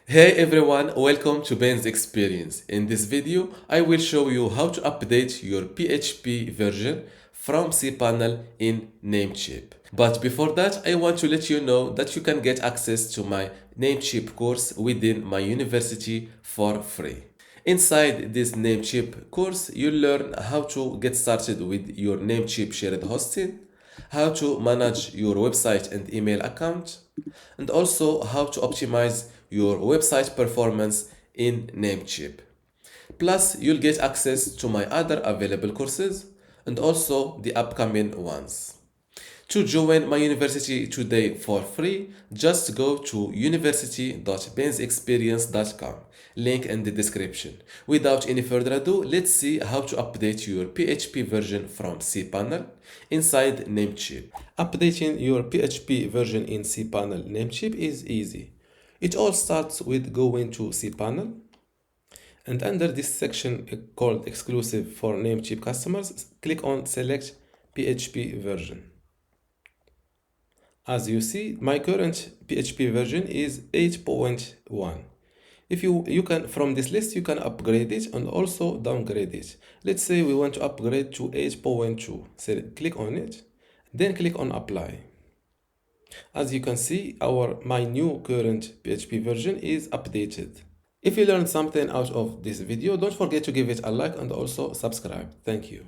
Hey everyone, welcome to Ben's Experience. In this video, I will show you how to update your PHP version from cPanel in Namecheap. But before that, I want to let you know that you can get access to my Namecheap course within my university for free. Inside this Namecheap course, you'll learn how to get started with your Namecheap shared hosting, how to manage your website and email account, and also how to optimize your website performance in Namecheap. Plus, you'll get access to my other available courses and also the upcoming ones. To join my university today for free, just go to university.bensexperience.com. Link in the description. Without any further ado, let's see how to update your PHP version from cPanel inside Namecheap. Updating your PHP version in cPanel Namecheap is easy. It all starts with going to cPanel, and under this section called exclusive for Namecheap customers, click on select PHP version. As you see, my current PHP version is 8.1. If you can, from this list, you can upgrade it and also downgrade it. Let's say we want to upgrade to 8.2. So click on it, then click on apply. As you can see, my new current PHP version is updated. If you learned something out of this video, don't forget to give it a like and also subscribe. Thank you.